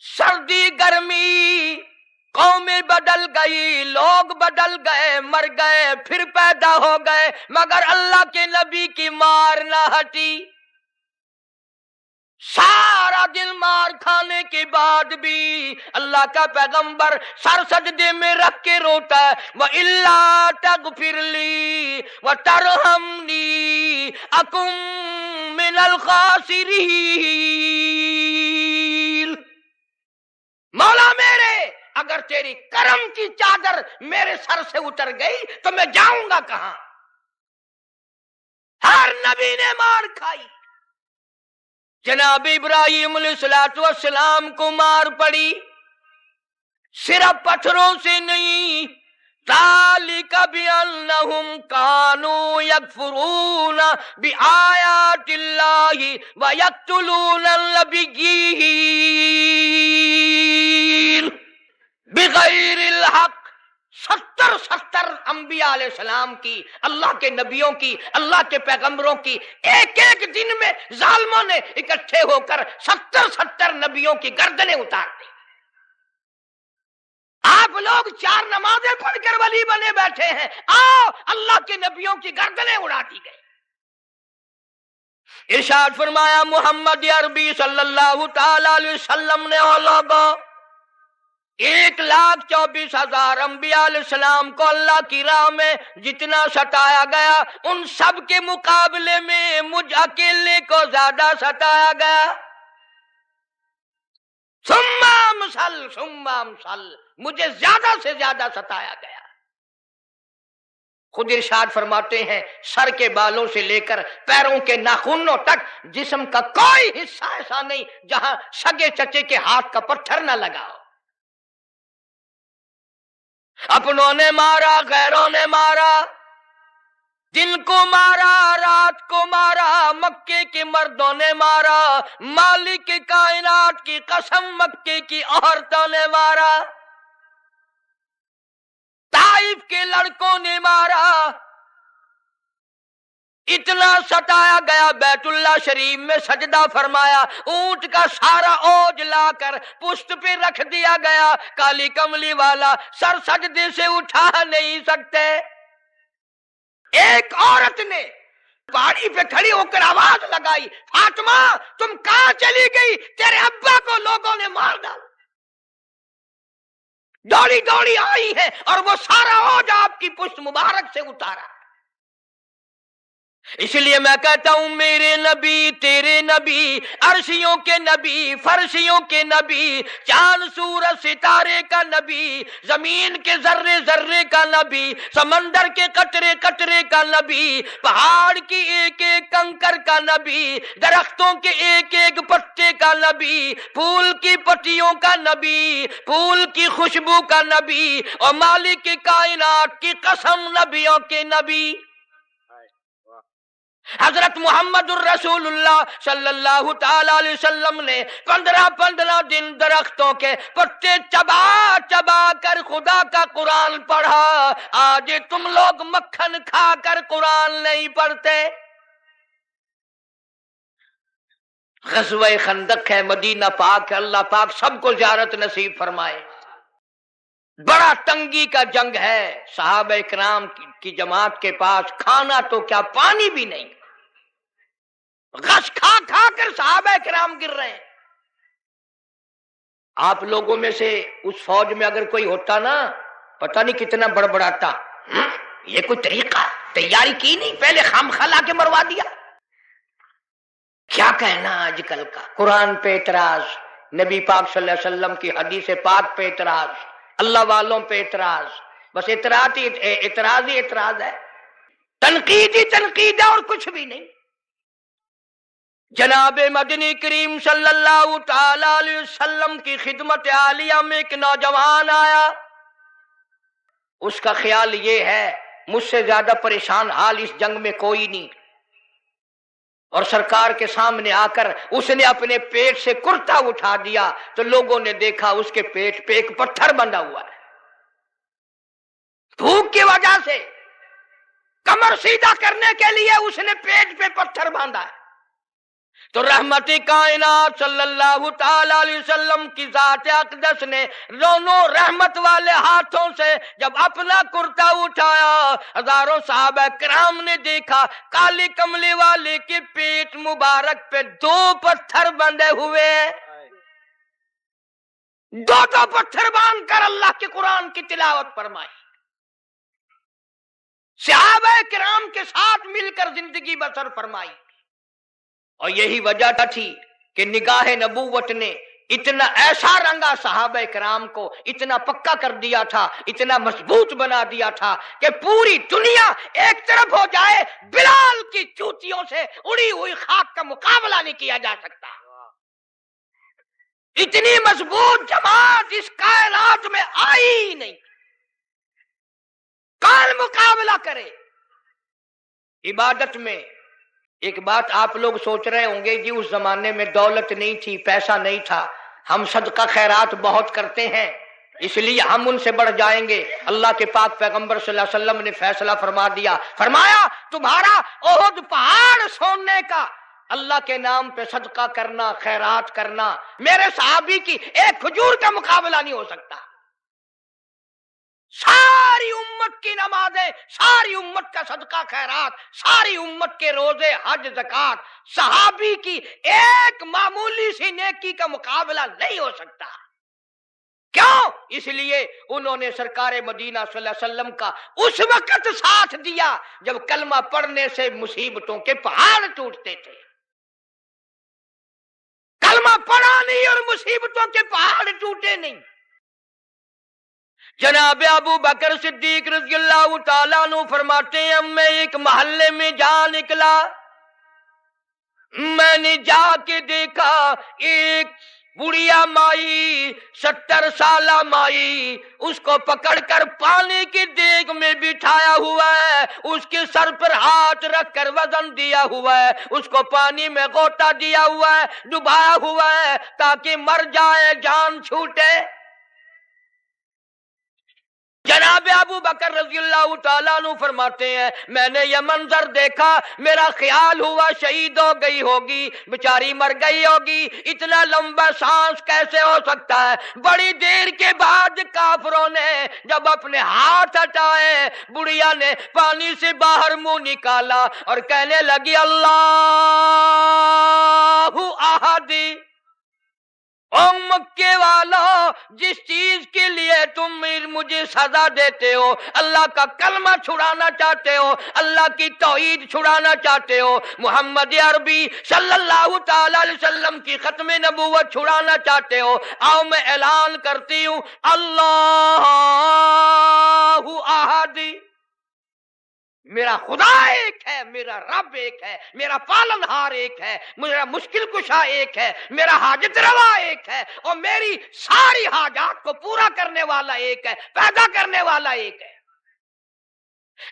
سردی گرمی، قومیں بدل گئی، لوگ بدل گئے، مر گئے، پھر پیدا ہو گئے، مگر اللہ کے نبی کی مار نہ ہٹی۔ سارا دن مار کھانے کے بعد بھی اللہ کا پیغمبر سر سجدے میں رکھ کے روتا ہے، وَإِلَّا تَغْفِرْ لِي وَتَرْحَمْنِي أَكُن مِّنَ الْخَاسِرِينَ۔ مولا میرے، اگر تیری کرم کی چادر میرے سر سے اتر گئی تو میں جاؤں گا کہاں؟ ہر نبی نے مار کھائی۔ جناب ابراہیم علیہ السلام کو مار پڑی، صرف پتھروں سے نہیں، ذالک بأنہم کانوا یکفرون بآیات اللہ ویقتلون النبیین بغیر الحق۔ 70 انبیاء علیہ السلام کی، اللہ کے نبیوں کی، اللہ کے پیغمبروں کی، ایک ایک دن میں ظالموں نے اکٹھے ہو کر 70 نبیوں کی گردنیں اتار دی۔ آپ لوگ 4 نمازیں پڑھ کر ولی بنے بیٹھے ہیں، آؤ اللہ کے نبیوں کی گردنیں اڑا دی گئی۔ ارشاد فرمایا محمد عربی صلی اللہ تعالی علیہ وسلم نے، او لوگوں، 1,24,000 انبیاء علیہ السلام کو اللہ کی راہ میں جتنا ستایا گیا، ان سب کے مقابلے میں مجھ اکیلے کو زیادہ ستایا گیا۔ ثم امثل، مجھے زیادہ سے زیادہ ستایا گیا۔ خود ارشاد فرماتے ہیں، سر کے بالوں سے لے کر پیروں کے ناخنوں تک جسم کا کوئی حصہ ایسا نہیں جہاں سگے چچے کے ہاتھ کا پتھر نہ لگا ہو۔ اپنوں نے مارا، غیروں نے مارا، دن کو مارا، رات کو مارا، مکے کے مردوں نے مارا، مالک کائنات کی قسم مکے کی عورتوں نے مارا، طائف کے لڑکوں نے مارا۔ اتنا ستایا گیا، بیت اللہ شریف میں سجدہ فرمایا، اونٹ کا سارا اوج لا کر پشت پہ رکھ دیا گیا، کالی کملی والا سر سجدے سے اٹھا نہیں سکتے۔ ایک عورت نے پہاڑی پہ کھڑی ہو کر آواز لگائی، فاطمہ تم کہاں چلی گئی؟ تیرے ابا کو لوگوں نے مار ڈالا۔ دوڑی دوڑی آئی ہے اور وہ سارا اوج آپ کی پشت مبارک سے اتارا۔ اس لیے میں کہتا ہوں، میرے نبی، تیرے نبی، عرشیوں کے نبی، فرشیوں کے نبی، چاند سورج ستارے کا نبی، زمین کے ذرے ذرے کا نبی، سمندر کے قطرے قطرے کا نبی، پہاڑ کی ایک ایک کنکر کا نبی، درختوں کے ایک ایک پتے کا نبی، پھول کی پتیوں کا نبی، پھول کی خوشبو کا نبی، اور مالک کائنات کی قسم نبیوں کے نبی۔ حضرت محمد الرسول اللہ صلی اللہ تعالی علیہ وسلم نے 15 دن درختوں کے پتے چبا چبا کر خدا کا قرآن پڑھا. آج تم لوگ مکھن کھا کر قرآن نہیں پڑھتے. غزوہ خندق ہے، مدینہ پاک ہے، اللہ پاک سب کو زیارت نصیب فرمائے. بڑا تنگی کا جنگ ہے، صحابہ کرام کی جماعت کے پاس کھانا تو کیا پانی بھی نہیں. غش کھا کھا کر صحابہ کرام گر رہے ہیں. آپ لوگوں میں سے اس فوج میں اگر کوئی ہوتا نا، پتہ نہیں کتنا بڑبڑاتا. یہ کوئی طریقہ تیاری کی نہیں، پہلے خامخواہ لا کے مروا دیا. کیا کہنا آج کل کا، قرآن پہ اعتراض، نبی پاک صلی اللہ علیہ وسلم کی حدیث پاک پہ اعتراض، اللہ والوں پہ اعتراض. بس اعتراض ہی اعتراض ہے، تنقید ہی تنقید ہے اور کچھ بھی نہیں. جناب مدنی کریم صلی اللہ تعالی علیہ وسلم کی خدمت عالیہ میں ایک نوجوان آیا. اس کا خیال یہ ہے مجھ سے زیادہ پریشان حال اس جنگ میں کوئی نہیں. اور سرکار کے سامنے آ کر اس نے اپنے پیٹ سے کرتا اٹھا دیا تو لوگوں نے دیکھا اس کے پیٹ پہ ایک پتھر بندھا ہوا ہے. بھوک کی وجہ سے کمر سیدھا کرنے کے لیے اس نے پیٹ پہ پتھر باندھا ہے. تو رحمت کائنات صلی اللہ تعالی علیہ وسلم کی ذات اقدس نے دونوں رحمت والے ہاتھوں سے جب اپنا کرتا اٹھایا، ہزاروں صحابہ کرام نے دیکھا کالی کملی والے کے پیٹ مبارک پہ 2 پتھر بندھے ہوئے. 2 پتھر باندھ کر اللہ کے قرآن کی تلاوت فرمائی. صحابہ کرام کے ساتھ مل کر زندگی بسر فرمائی. اور یہی وجہ تھی کہ نگاہ نبوت نے اتنا ایسا رنگا صحابہ کرام کو، اتنا پکا کر دیا تھا، اتنا مضبوط بنا دیا تھا کہ پوری دنیا ایک طرف ہو جائے، بلال کی چوٹیوں سے اڑی ہوئی خاک کا مقابلہ نہیں کیا جا سکتا. اتنی مضبوط جماعت اس کائنات میں آئی ہی نہیں. کون مقابلہ کرے؟ عبادت میں ایک بات آپ لوگ سوچ رہے ہوں گے جی اس زمانے میں دولت نہیں تھی، پیسہ نہیں تھا، ہم صدقہ خیرات بہت کرتے ہیں اس لیے ہم ان سے بڑھ جائیں گے. اللہ کے پاک پیغمبر صلی اللہ علیہ وسلم نے فیصلہ فرما دیا، فرمایا تمہارا احد پہاڑ سونے کا، اللہ کے نام پہ صدقہ کرنا، خیرات کرنا، میرے صحابی کی ایک کھجور کا مقابلہ نہیں ہو سکتا. ساری امت کی نمازیں، ساری امت کا صدقہ خیرات، ساری امت کے روزے، حج، زکات، صحابی کی ایک معمولی سی نیکی کا مقابلہ نہیں ہو سکتا. کیوں؟ اس لیے انہوں نے سرکار مدینہ صلی اللہ علیہ وسلم کا اس وقت ساتھ دیا جب کلمہ پڑھنے سے مصیبتوں کے پہاڑ ٹوٹتے تھے. کلمہ پڑھا نہیں اور مصیبتوں کے پہاڑ ٹوٹے نہیں. جناب ابو بکر صدیق رضی اللہ تعالیٰ عنہ فرماتے ہیں میں ایک محلے میں جا نکلا، میں نے جا کے دیکھا ایک بڑھیا مائی، 70 سالہ مائی، اس کو پکڑ کر پانی کی دیگ میں بٹھایا ہوا ہے، اس کے سر پر ہاتھ رکھ کر وزن دیا ہوا ہے، اس کو پانی میں غوطہ دیا ہوا ہے، ڈبایا ہوا ہے تاکہ مر جائے، جان چھوٹے. جناب ابو بکر رضی اللہ تعالیٰ عنہ فرماتے ہیں میں نے یہ منظر دیکھا، میرا خیال ہوا شہید ہو گئی ہوگی، بیچاری مر گئی ہوگی، اتنا لمبا سانس کیسے ہو سکتا ہے. بڑی دیر کے بعد کافروں نے جب اپنے ہاتھ ہٹائے، بڑھیا نے پانی سے باہر منہ نکالا اور کہنے لگی اللہ احد. او مکے والا، جس چیز کے لیے تم مجھے سزا دیتے ہو، اللہ کا کلمہ چھڑانا چاہتے ہو، اللہ کی توحید چھڑانا چاہتے ہو، محمد عربی صلی اللہ تعالی علیہ وسلم کی ختم نبوت چھڑانا چاہتے ہو، آؤ میں اعلان کرتی ہوں اللہ احد. میرا خدا ایک ہے، میرا رب ایک ہے، میرا پالنہار ایک ہے، میرا مشکل کشا ایک ہے، میرا حاجت روا ایک ہے، اور میری ساری حاجات کو پورا کرنے والا ایک ہے، پیدا کرنے والا ایک ہے.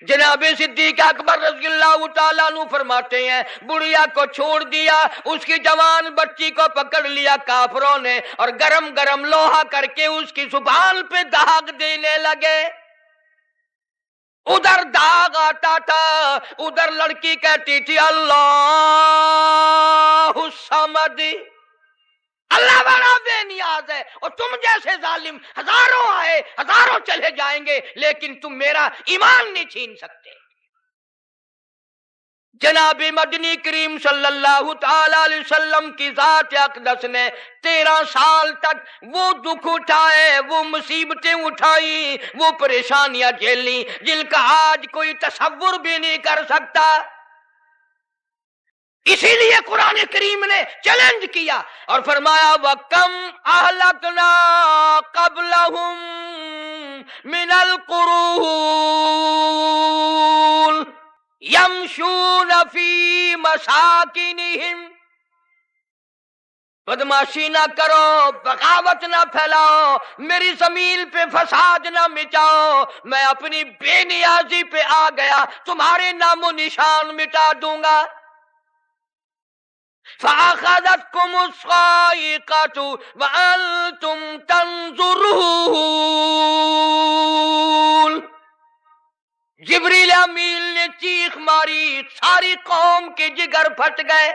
جناب صدیق اکبر رضی اللہ تعالیٰ عنہ فرماتے ہیں بڑھیا کو چھوڑ دیا، اس کی جوان بچی کو پکڑ لیا کافروں نے اور گرم گرم لوہا کر کے اس کی زبان پہ داغ دینے لگے۔ ادھر داغ آتا تھا، ادھر لڑکی کہتی تھی اللہ الصمد، اللہ بڑا بے نیاز ہے، اور تم جیسے ظالم ہزاروں آئے ہزاروں چلے جائیں گے لیکن تم میرا ایمان نہیں چھین سکتے۔ جناب مدنی کریم صلی اللہ تعالی علیہ وسلم کی ذات اقدس نے 13 سال تک وہ دکھ اٹھائے، وہ مصیبتیں اٹھائی، وہ پریشانیاں جھیلی جن کا آج کوئی تصور بھی نہیں کر سکتا۔ اسی لیے قرآن کریم نے چیلنج کیا اور فرمایا وَكَمْ أَهْلَكْنَا قَبْلَهُمْ مِنَ الْقُرُونِ يَمْشُونَ فِي مَسَاكِنِهِمْ۔ بدماشی نہ کرو، بغاوت نہ پھیلاؤ، میری زمین پہ فساد نہ مٹاؤ، میں اپنی بے نیازی پہ آ گیا، تمہارے نام و نشان مٹا دوں گا۔ فَأَخَذَتْكُمُ الصَّاعِقَةُ وَأَنْتُمْ تَنْظُرُونَ۔ جبریل امین نے چیخ ماری، ساری قوم کے جگر پھٹ گئے۔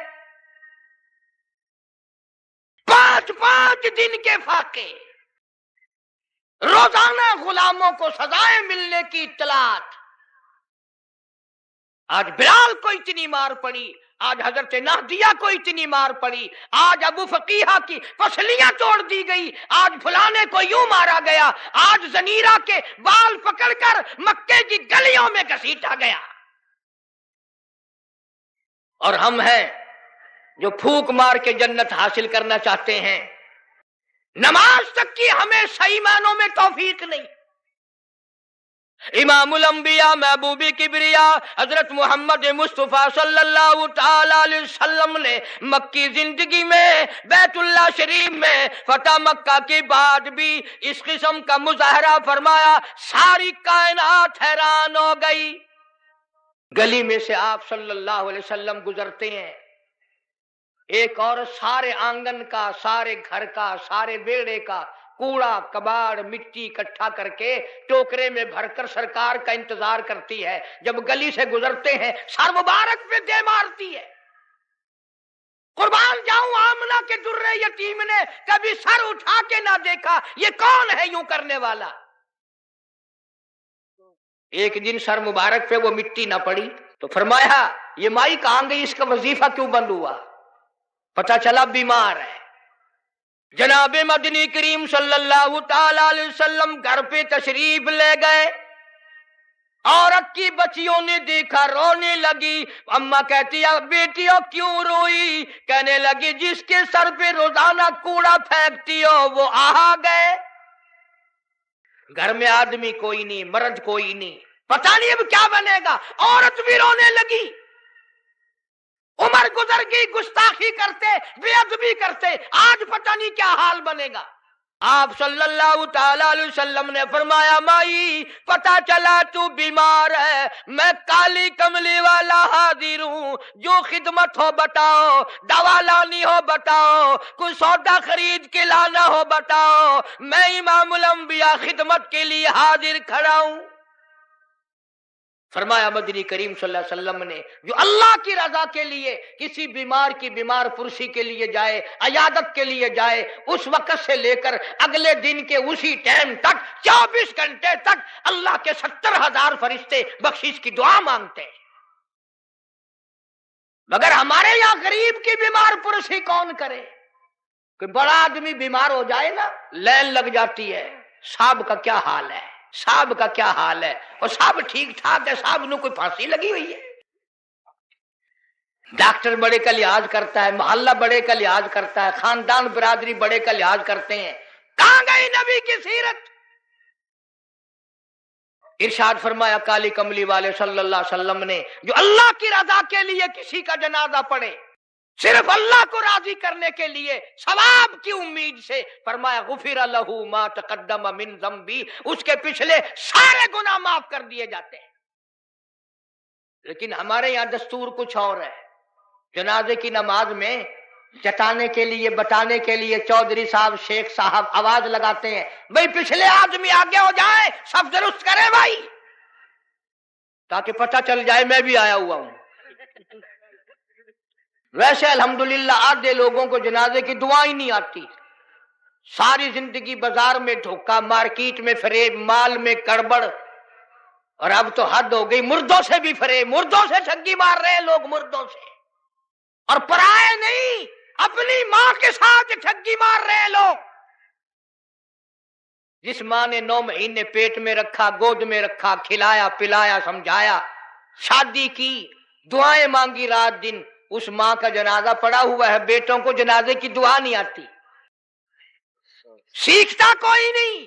5 دن کے فاقے، روزانہ غلاموں کو سزائیں ملنے کی اطلاعات۔ آج بلال کو اتنی مار پڑی، آج حضرت نہدیہ کو اتنی مار پڑی، آج ابو فقیہ کی پسلیاں توڑ دی گئی، آج فلانے کو یوں مارا گیا، آج زنیرہ کے بال پکڑ کر مکے کی گلیوں میں گھسیٹا گیا۔ اور ہم ہیں جو پھونک مار کے جنت حاصل کرنا چاہتے ہیں، نماز تک کی ہمیں صحیح معنوں میں توفیق نہیں۔ امام الانبیاء محبوب کبریا حضرت محمد مصطفیٰ صلی اللہ تعالی علیہ وسلم نے مکی زندگی میں بیت اللہ شریف میں فتح مکہ کے بعد بھی اس قسم کا مظاہرہ فرمایا، ساری کائنات حیران ہو گئی۔ گلی میں سے آپ صلی اللہ علیہ وسلم گزرتے ہیں، ایک عورت سارے آنگن کا، سارے گھر کا، سارے بیڑے کا کوڑا کباڑ مٹی اکٹھا کر کے ٹوکرے میں بھر کر سرکار کا انتظار کرتی ہے۔ جب گلی سے گزرتے ہیں سر مبارک پہ دے مارتی ہے۔ قربان جاؤں آمنہ کے درے یتیم نے کبھی سر اٹھا کے نہ دیکھا، یہ کون ہے یوں کرنے والا؟ ایک دن سر مبارک پہ وہ مٹی نہ پڑی تو فرمایا یہ مائی کہاں گئی، اس کا وظیفہ کیوں بند ہوا؟ پتہ چلا بیمار ہے۔ جناب مدنی کریم صلی اللہ تعالی علیہ وسلم گھر پہ تشریف لے گئے، عورت کی بچیوں نے دیکھا رونے لگی۔ اماں کہتی ہے بیٹیوں کیوں روئی؟ کہنے لگی جس کے سر پہ روزانہ کوڑا پھینکتی ہو وہ آ گئے۔ گھر میں آدمی کوئی نہیں، مرد کوئی نہیں، پتہ نہیں اب کیا بنے گا۔ عورت بھی رونے لگی۔ عمر گزر گئی، گستاخی کرتے، بے ادبی کرتے، آج پتہ نہیں کیا حال بنے گا۔ آپ صلی اللہ تعالی علیہ وسلم نے فرمایا مائی پتہ چلا تو بیمار ہے، میں کالی کملی والا حاضر ہوں، جو خدمت ہو بتاؤ، دوا لانی ہو بتاؤ، کوئی سودا خرید کے لانا ہو بتاؤ، میں امام الانبیاء خدمت کے لیے حاضر کھڑا ہوں۔ فرمایا مدنی کریم صلی اللہ علیہ وسلم نے جو اللہ کی رضا کے لیے کسی بیمار کی بیمار پرسی کے لیے جائے، عیادت کے لیے جائے، اس وقت سے لے کر اگلے دن کے اسی ٹائم تک 24 گھنٹے تک اللہ کے 70,000 فرشتے بخشش کی دعا مانگتے ہیں۔ مگر ہمارے یہاں غریب کی بیمار پرسی کون کرے؟ کوئی بڑا آدمی بیمار ہو جائے نا لین لگ جاتی ہے، صاحب کا کیا حال ہے، صاحب کا کیا حال ہے، اور صاحب ٹھیک ٹھاک ہے، صاحب نے کوئی پھانسی لگی ہوئی ہے۔ ڈاکٹر بڑے کا لحاظ کرتا ہے، محلہ بڑے کا لحاظ کرتا ہے، خاندان برادری بڑے کا لحاظ کرتے ہیں۔ کہاں گئی نبی کی سیرت؟ ارشاد فرمایا کالی کملی والے صلی اللہ علیہ وسلم نے جو اللہ کی رضا کے لیے کسی کا جنازہ پڑھے، صرف اللہ کو راضی کرنے کے لیے ثواب کی امید سے، فرمایا غفر لہ ما تقدم من ذنبی، اس کے پچھلے سارے گناہ معاف کر دیے جاتے ہیں۔ لیکن ہمارے یہاں دستور کچھ اور ہے. جنازے کی نماز میں جتانے کے لیے بتانے کے لیے چودھری صاحب شیخ صاحب آواز لگاتے ہیں بھائی پچھلے آدمی آگے ہو جائے سب درست کرے بھائی, تاکہ پتہ چل جائے میں بھی آیا ہوا ہوں. ویسے الحمدللہ آدھے لوگوں کو جنازے کی دعا ہی نہیں آتی. ساری زندگی بازار میں دھوکا, مارکیٹ میں فریب, مال میں گڑبڑ, اور اب تو حد ہو گئی مردوں سے بھی فریب, مردوں سے ٹھگی مار رہے ہیں لوگ, مردوں سے, اور پرائے نہیں اپنی ماں کے ساتھ ٹھگی مار رہے ہیں لوگ. جس ماں نے 9 مہینے پیٹ میں رکھا, گود میں رکھا, کھلایا پلایا سمجھایا, شادی کی, دعائیں مانگی رات دن, اس ماں کا جنازہ پڑا ہوا ہے, بیٹوں کو جنازے کی دعا نہیں آتی, سیکھتا کوئی نہیں.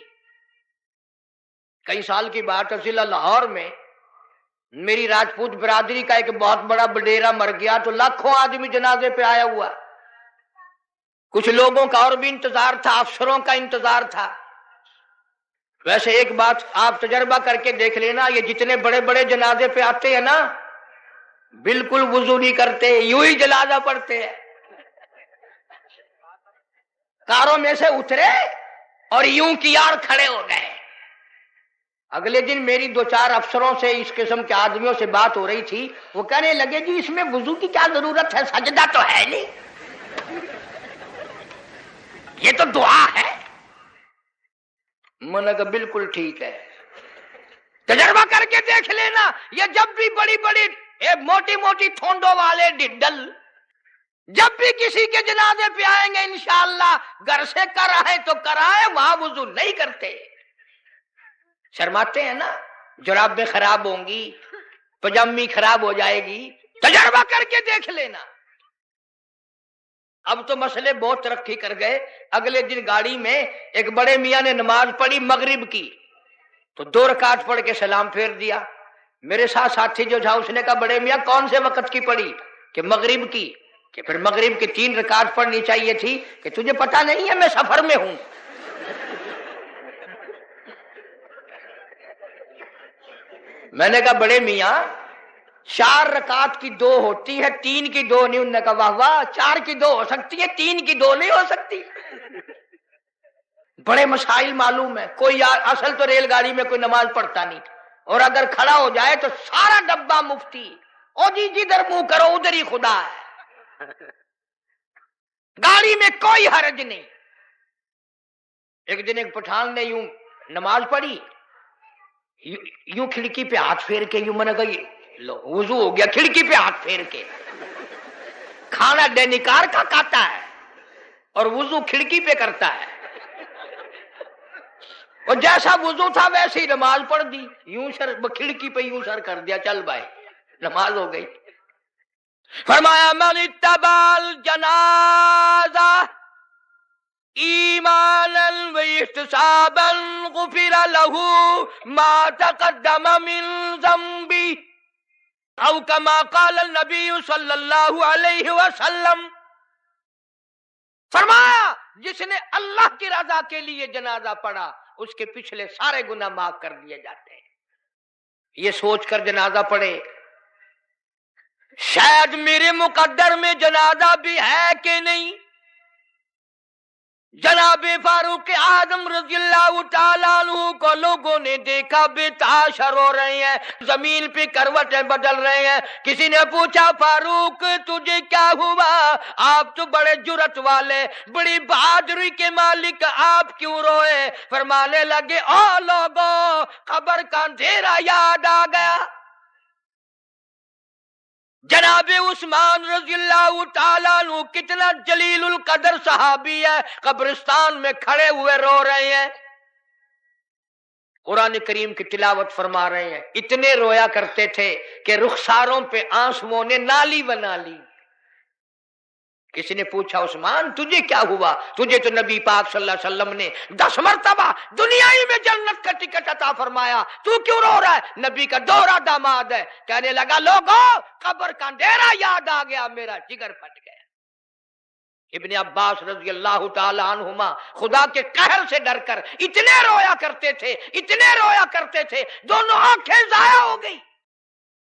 کئی سال کی بات ہے, ضلع لاہور میں میری راجپوت برادری کا ایک بہت بڑا بڈیرا مر گیا تو لاکھوں آدمی جنازے پہ آیا ہوا. کچھ لوگوں کا اور بھی انتظار تھا, افسروں کا انتظار تھا. ویسے ایک بات آپ تجربہ کر کے دیکھ لینا, یہ جتنے بڑے بڑے جنازے پہ آتے ہیں نا بالکل وضو نہیں کرتے, یوں ہی جنازہ پڑھتے ہیں. کاروں میں سے اترے اور یوں کی یار کھڑے ہو گئے. اگلے دن میری 2-4 افسروں سے اس قسم کے آدمیوں سے بات ہو رہی تھی, وہ کہنے لگے جی اس میں وضو کی کیا ضرورت ہے, سجدہ تو ہے نہیں, یہ تو دعا ہے. میں نے کہا بالکل ٹھیک ہے, تجربہ کر کے دیکھ لینا. یہ جب بھی بڑی بڑی موٹی موٹی تھونڈوں والے ڈڈل جب بھی کسی کے جنازے پہ آئیں گے انشاءاللہ گھر سے کرائے تو کرائے, وہاں وضو نہیں کرتے. شرماتے ہیں نا, جرابیں خراب ہوں گی, پجامی خراب ہو جائے گی. تجربہ کر کے دیکھ لینا. اب تو مسئلے بہت ترقی کر گئے. اگلے دن گاڑی میں ایک بڑے میاں نے نماز پڑھی مغرب کی, تو 2 رکعت پڑھ کے سلام پھیر دیا. میرے ساتھ ساتھی جو تھا اس نے کہا بڑے میاں کون سے وقت کی پڑھی, کہ مغرب کی, کہ پھر مغرب کی 3 رکعت پڑھنی چاہیے تھی, کہ تجھے پتہ نہیں ہے میں سفر میں ہوں. میں نے کہا بڑے میاں 4 رکعت کی 2 ہوتی ہے, 3 کی 2 نہیں. انہوں نے کہا واہ واہ, 4 کی 2 ہو سکتی ہے, 3 کی 2 نہیں ہو سکتی. بڑے مسائل معلوم ہے. کوئی اصل تو ریل گاڑی میں کوئی نماز پڑھتا نہیں, اور اگر کھڑا ہو جائے تو سارا ڈبہ مفتی, او جی جدھر منہ کرو ادھر ہی خدا ہے. گاڑی میں کوئی حرج نہیں. ایک دن ایک پٹھان نے یوں نماز پڑھی, یوں کھڑکی پہ ہاتھ پھیر کے, یوں میں نے کہا لو وضو ہو گیا, کھڑکی پہ ہاتھ پھیر کے. کھانا ڈینیکار کا کھاتا ہے اور وضو کھڑکی پہ کرتا ہے, اور جیسا وضو تھا ویسے ہی نماز پڑھ دی. یوں سر کھڑکی پہ یوں سر کر دیا, چل بھائی نماز ہو گئی. فرمایا من اتبع الجنازہ ایمانا و احتسابا غفر له ما تقدم من ذنبی او کما قال النبی صلی اللہ علیہ وسلم. فرمایا جس نے اللہ کی رضا کے لیے جنازہ پڑھا اس کے پچھلے سارے گناہ معاف کر دیے جاتے ہیں. یہ سوچ کر جنازہ پڑھے شاید میرے مقدر میں جنازہ بھی ہے کہ نہیں. جناب فاروق اعظم رضی اللہ تعالیٰ عنہ کو لوگوں نے دیکھا بے تحاشر ہو رہے ہیں, زمین پہ کروٹیں بدل رہے ہیں. کسی نے پوچھا فاروق تجھے کیا ہوا, آپ تو بڑے جرت والے بڑی بہادری کے مالک, آپ کیوں روئے؟ فرمانے لگے او لوگوں قبر کا اندھیرا یاد آ گیا. جناب عثمان رضی اللہ تعالیٰ عنہ کتنا جلیل القدر صحابی ہے, قبرستان میں کھڑے ہوئے رو رہے ہیں, قرآن کریم کی تلاوت فرما رہے ہیں. اتنے رویا کرتے تھے کہ رخساروں پہ آنسوؤں نے نالی بنا لی. کسی نے پوچھا عثمان تجھے کیا ہوا؟ تجھے تو نبی پاک صلی اللہ علیہ وسلم نے 10 مرتبہ دنیا ہی میں جنت کا ٹکٹ عطا فرمایا, تو کیوں رو رہا ہے؟ نبی کا دوہرا داماد ہے. کہنے لگا لوگوں قبر کا اندھیرا یاد آ گیا, میرا جگر پھٹ گیا. ابن عباس رضی اللہ تعالی عنہما خدا کے قہر سے ڈر کر اتنے رویا کرتے تھے, اتنے رویا کرتے تھے, دونوں آنکھیں ضائع ہو گئی.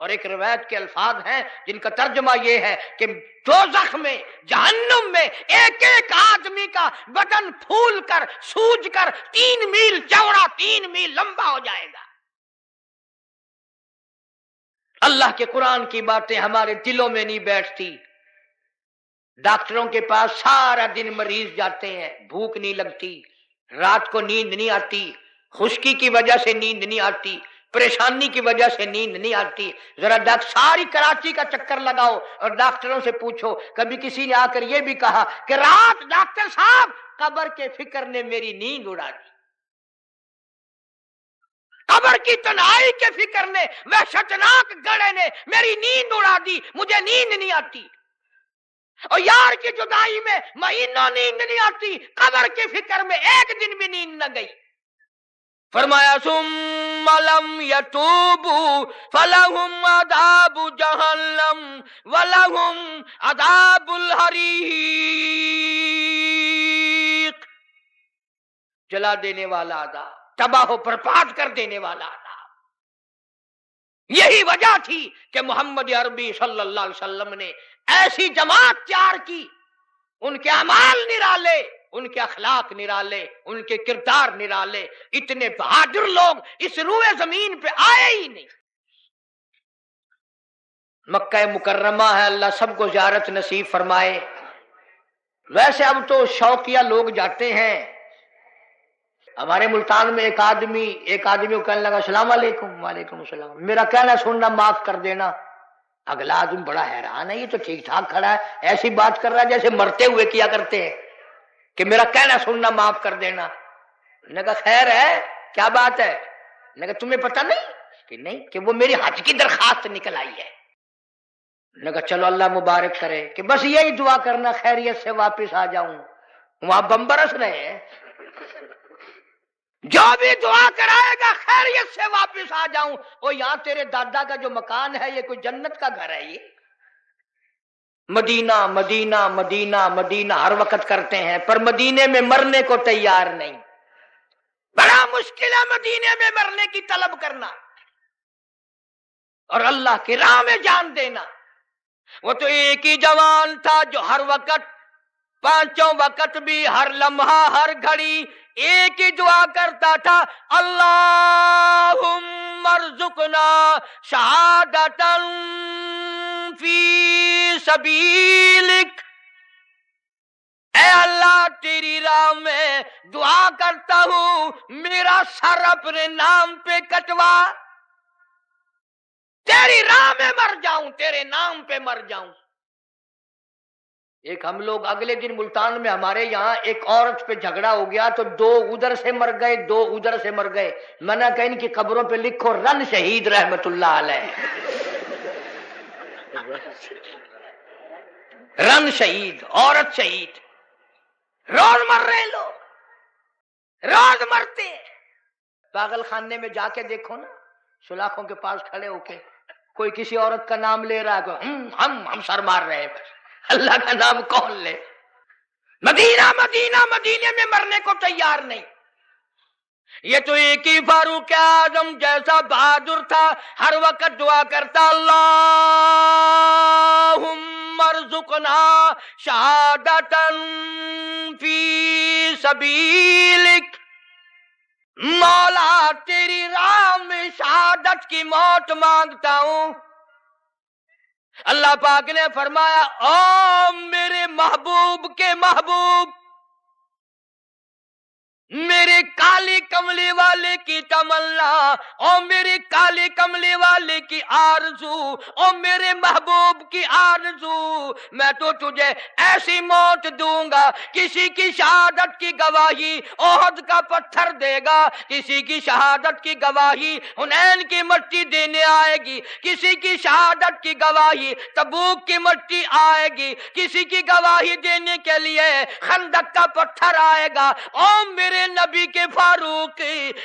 اور ایک روایت کے الفاظ ہیں جن کا ترجمہ یہ ہے کہ دوزخ میں، جہنم میں ایک ایک آدمی کا بدن پھول کر سوج کر 3 میل چوڑا 3 میل لمبا ہو جائے گا۔ اللہ کے قرآن کی باتیں ہمارے دلوں میں نہیں بیٹھتی۔ ڈاکٹروں کے پاس سارا دن مریض جاتے ہیں، بھوک نہیں لگتی، رات کو نیند نہیں آتی، خشکی کی وجہ سے نیند نہیں آتی، پریشانی کی وجہ سے نیند نہیں آتی۔ ذرا ساری کراچی کا چکر لگاؤ اور ڈاکٹروں سے پوچھو، کبھی کسی نے آ کر یہ بھی کہا کہ رات ڈاکٹر صاحب قبر کے فکر نے میری نیند اڑا دی، قبر کی تنہائی کے فکر نے، وحشتناک گڑھے نے میری نیند اڑا دی، مجھے نیند نہیں آتی، اور یار کی جدائی میں مہینوں نیند نہیں آتی، قبر کی فکر میں ایک دن بھی نیند نہ گئی۔ فرمایا ثم لم يتوبوا فلهم عذاب جہنم ولهم عذاب الحریق، جلا دینے والا عذاب، تباہ و برباد کر دینے والا عذاب۔ یہی وجہ تھی کہ محمد عربی صلی اللہ علیہ وسلم نے ایسی جماعت تیار کی، ان کے اعمال نرالے، ان کے اخلاق نرالے، ان کے کردار نرالے، اتنے بہادر لوگ اس روئے زمین پہ آئے ہی نہیں۔ مکہ مکرمہ ہے، اللہ سب کو زیارت نصیب فرمائے۔ ویسے اب تو شوقیہ لوگ جاتے ہیں۔ ہمارے ملتان میں ایک آدمی کو کہنے لگا السلام علیکم، وعلیکم السلام، میرا کہنا سننا معاف کر دینا۔ اگلا آدمی بڑا حیران ہے، یہ تو ٹھیک ٹھاک کھڑا ہے، ایسی بات کر رہا ہے جیسے مرتے ہوئے کیا کرتے ہیں کہ میرا کہنا سننا معاف کر دینا۔ نے کہا خیر ہے، کیا بات ہے؟ نے کہا تمہیں پتہ نہیں کہ نہیں کہ وہ میری حج کی درخواست نکل آئی ہے۔ نے کہا چلو اللہ مبارک کرے، کہ بس یہی دعا کرنا خیریت سے واپس آ جاؤں۔ وہاں بم برس رہے ہیں، جو بھی دعا کرائے گا خیریت سے واپس آ جاؤں۔ وہ یہاں تیرے دادا کا جو مکان ہے یہ کوئی جنت کا گھر ہے؟ یہ مدینہ مدینہ مدینہ مدینہ ہر وقت کرتے ہیں، پر مدینے میں مرنے کو تیار نہیں۔ بڑا مشکل ہے مدینے میں مرنے کی طلب کرنا اور اللہ کی راہ میں جان دینا۔ وہ تو ایک ہی جوان تھا جو ہر وقت، پانچوں وقت بھی، ہر لمحہ ہر گھڑی ایک ہی دعا کرتا تھا، اللہم ارزقنا شہادتا فی سبیلک، اے اللہ تیری راہ میں دعا کرتا ہوں میرا سر اپنے نام پہ کٹوا، تیری راہ میں مر جاؤں، تیرے نام پہ مر جاؤں۔ ایک ہم لوگ اگلے دن ملتان میں ہمارے یہاں ایک عورت پہ جھگڑا ہو گیا تو 2 ادھر سے مر گئے، 2 ادھر سے مر گئے۔ میں نے کہا ان کی قبروں پہ لکھو رن شہید رحمت اللہ علیہ، رن شہید، عورت شہید۔ روز مر رہے لوگ، روز مرتے۔ پاگل خانے میں جا کے دیکھو نا، سلاخوں کے پاس کھڑے ہو کے کوئی کسی عورت کا نام لے رہا ہے، ہم سر مار رہے ہیں، اللہ کا نام کون لے؟ مدینہ مدینہ مدینے میں مرنے کو تیار نہیں۔ یہ تو ایک ہی فاروق اعظم جیسا بہادر تھا، ہر وقت دعا کرتا اللہم ارزقنا شہادتا فی سبیلک، مولا تیری راہ میں شہادت کی موت مانگتا ہوں۔ اللہ پاک نے فرمایا او میرے محبوب کے محبوب، میرے کالی کملی والے کی تمنا، او میرے کالی کملی والے کی آرزو، او میرے محبوب کی آرزو، میں تو تجھے ایسی موت دوں گا، کسی کی شہادت کی گواہی احد کا پتھر دے گا، کسی کی شہادت کی گواہی حنین کی مٹی دینے آئے گی، کسی کی شہادت کی گواہی تبوک کی مٹی آئے گی، کسی کی گواہی دینے کے لیے خندق کا پتھر آئے گا۔ او میرے نبی کے فاروق،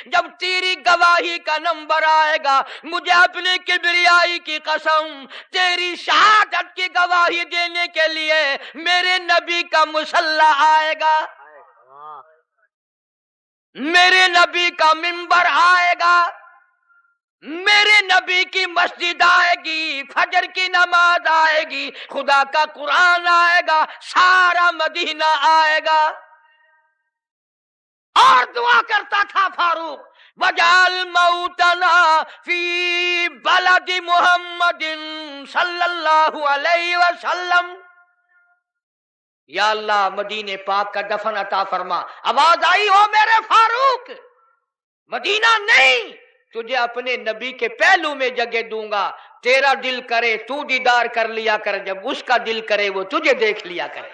جب تیری گواہی کا نمبر آئے گا، مجھے اپنے کبریائی کی قسم تیری شہادت کی گواہی دینے کے لیے میرے نبی کا مسلح آئے گا، میرے نبی کا منبر آئے گا، میرے نبی کی مسجد آئے گی، فجر کی نماز آئے گی، خدا کا قرآن آئے گا، سارا مدینہ آئے گا۔ اور دعا کرتا تھا فاروق، وجعل موتنا فی بلد محمد صلی اللہ علیہ وسلم، یا اللہ مدینے پاک کا دفن عطا فرما۔ آواز آئی، ہو میرے فاروق، مدینہ نہیں، تجھے اپنے نبی کے پہلو میں جگہ دوں گا، تیرا دل کرے تو دیدار کر لیا کر، جب اس کا دل کرے وہ تجھے دیکھ لیا کرے۔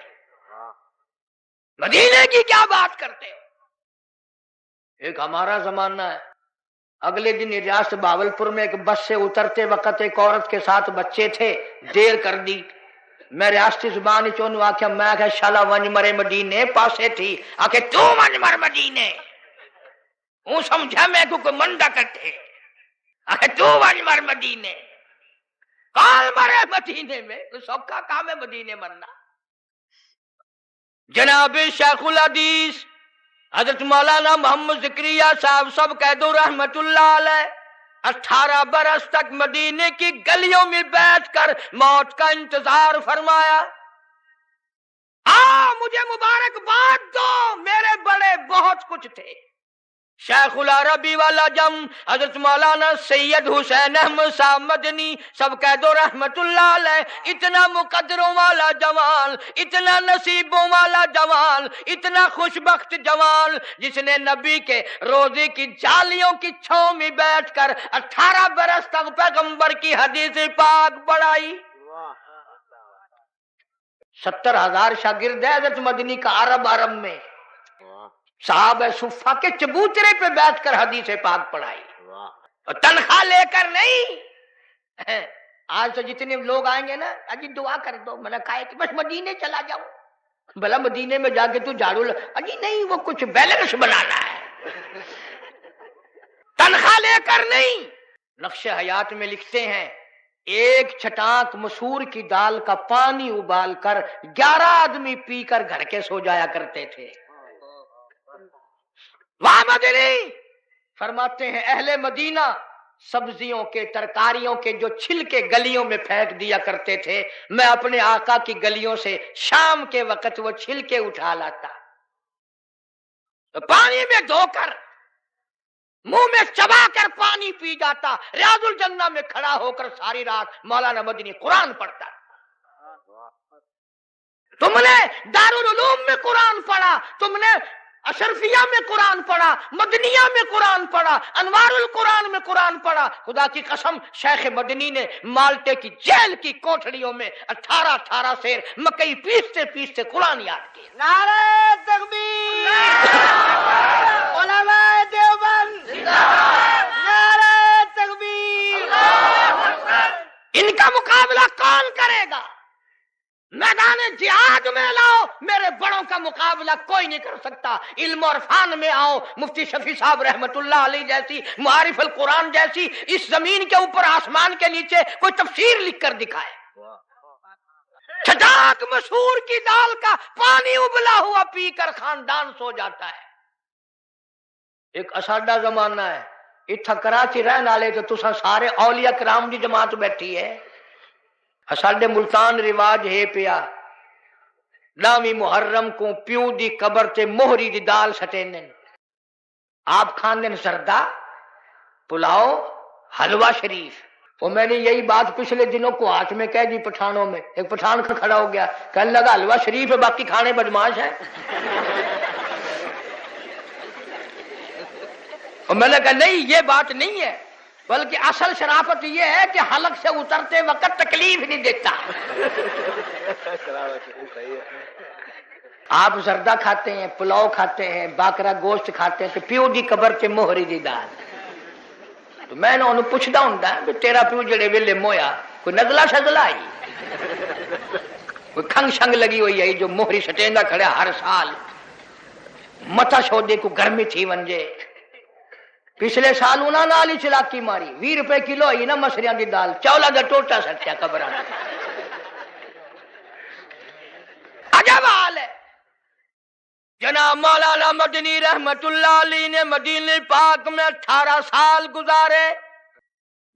مدینے کی کیا بات کرتے ہو؟ ایک ہمارا زمانہ ہے، اگلے دن ریاست بہاولپور میں ایک بس سے اترتے وقت ایک عورت کے ساتھ بچے تھے، دیر کر دی، میں ریاستی زبان چونوں آکھیا، میں آکھیا شالا ونج مرے مدینے، پاسے تھی آکھے تو ونج مر مدینے، ہوں سمجھا میں کو کوئی منڈا کٹے، آکھے تو ونج مر مدینے، کال مرے مدینے میں، کوئی سوکھا کام ہے مدینے مرنا۔ جناب شیخ الحدیث حضرت مولانا محمد زکریا صاحب سب کہہ دو رحمت اللہ علیہ، 18 برس تک مدینے کی گلیوں میں بیٹھ کر موت کا انتظار فرمایا۔ مجھے مبارکباد دو، میرے بڑے بہت کچھ تھے، شیخ العربی والا جم حضرت مولانا سید حسین احمد صاحب مدنی سب کہہ دو رحمت اللہ علیہ، اتنا مقدروں والا جوان، اتنا نصیبوں والا جوان، اتنا خوش بخت جوان، جس نے نبی کے روزے کی جالیوں کی چھاؤں میں بیٹھ کر 18 برس تک پیغمبر کی حدیث پاک پڑھائی۔ 70,000 شاگرد ہے حضرت مدنی کا عرب میں، صحابہ صفہ کے چبوترے پہ بیٹھ کر حدیث پاک پڑھائی، اور تنخواہ لے کر نہیں۔ آج تو جتنے لوگ آئیں گے نا، اجی دعا کر دو، میں نے کہا کہ بس مدینے چلا جاؤ، بھلا مدینے میں جا کے تو جھاڑو اجی نہیں، وہ کچھ بیلنس بنانا ہے، تنخواہ لے کر نہیں۔ نقش حیات میں لکھتے ہیں، ایک چھٹانک مسور کی دال کا پانی ابال کر 11 آدمی پی کر گھر کے سو جایا کرتے تھے۔ واہ مدنی فرماتے ہیں، اہل مدینہ سبزیوں کے ترکاریوں کے جو چھلکے گلیوں میں پھینک دیا کرتے تھے، میں اپنے آقا کی گلیوں سے شام کے وقت وہ چھلکے اٹھا لاتا، پانی میں دھو کر منہ میں چبا کر پانی پی جاتا، ریاض الجنہ میں کھڑا ہو کر ساری رات مولانا مدنی قرآن پڑھتا۔ تم نے دارالعلوم میں قرآن پڑھا، تم نے اشرفیہ میں قرآن پڑھا، مدنیہ میں قرآن پڑھا، انوار القرآن میں قرآن پڑھا۔ خدا کی قسم شیخ مدنی نے مالٹے کی جیل کی کوٹھڑیوں میں 18 سیر مکئی پیستے پیستے قرآن یاد کیے۔ نعرہ تکبیر، علماء دیوبند نعرہ تکبیر۔ ان کا مقابلہ کون کرے گا؟ میدان جہاد میں لاؤ، میرے بڑوں کا مقابلہ کوئی نہیں کر سکتا۔ علم اور فن میں آؤ، مفتی شفیع صاحب رحمت اللہ علیہ جیسی، معارف القرآن جیسی، اس زمین کے اوپر آسمان کے نیچے کوئی تفسیر لکھ کر دکھائے۔ چھٹاک مسور کی دال کا پانی ابلا ہوا پی کر خاندان سو جاتا ہے۔ ایک اساڈا زمانہ ہے، اتھا کراچی رہن والے تو تساں سارے اولیاء کرام دی جماعت بیٹھی ہے۔ ساڈے ملتان رواج ہے پیا، 9ویں محرم کو پیو دی قبر تے موہری دی دال سٹیندے، آپ کھاندے سردا پلاؤ حلوہ شریف۔ اور میں نے یہی بات پچھلے دنوں کو ہاتھ میں کہہ دی پٹھانوں میں، ایک پٹھان کھڑا ہو گیا کہنے لگا حلوہ شریف ہے باقی کھانے بدماش ہے۔ اور میں نے کہا نہیں، یہ بات نہیں ہے، بلکہ اصل شرافت یہ ہے کہ حلق سے اترتے وقت تکلیف نہیں دیتا۔ آپ زردہ کھاتے ہیں، پلاؤ کھاتے ہیں، باکرا گوشت کھاتے ہیں، تو پیو دی قبر تے موہری دی دال۔ تو میں نے انہوں پوچھدا ہوندا کہ تیرا پیو جڑے ویلے مویا کوئی نزلہ شزلہ آئی، کوئی کھنگ شنگ لگی ہوئی ہے جو موہری سٹیندا کھڑا ہر سال، متا شودے کو گرمی تھی ونجے۔ پچھلے سال انہاں نال ہی چلاکی ماری، 20 روپے کلو آئی نا مسریاں دی دال، چولا دا ٹوٹا سٹیا قبراں۔ عجب حال ہے۔ جناب مولانا مدنی رحمت اللہ علیہ نے مدینے پاک میں 18 سال گزارے،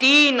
3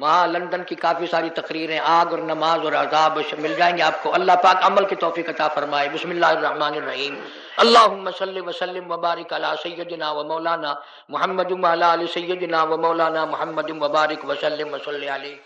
وہاں لندن کی کافی ساری تقریریں آگ اور نماز اور عذاب مل جائیں گے آپ کو. اللہ پاک عمل کی توفیق عطا فرمائے. بسم اللہ الرحمن الرحیم. اللہم صلی وسلم وبارک علی سیدنا و مولانا محمد وعلی آل سیدنا و مولانا محمد وبارک وسلم وصلی علیہ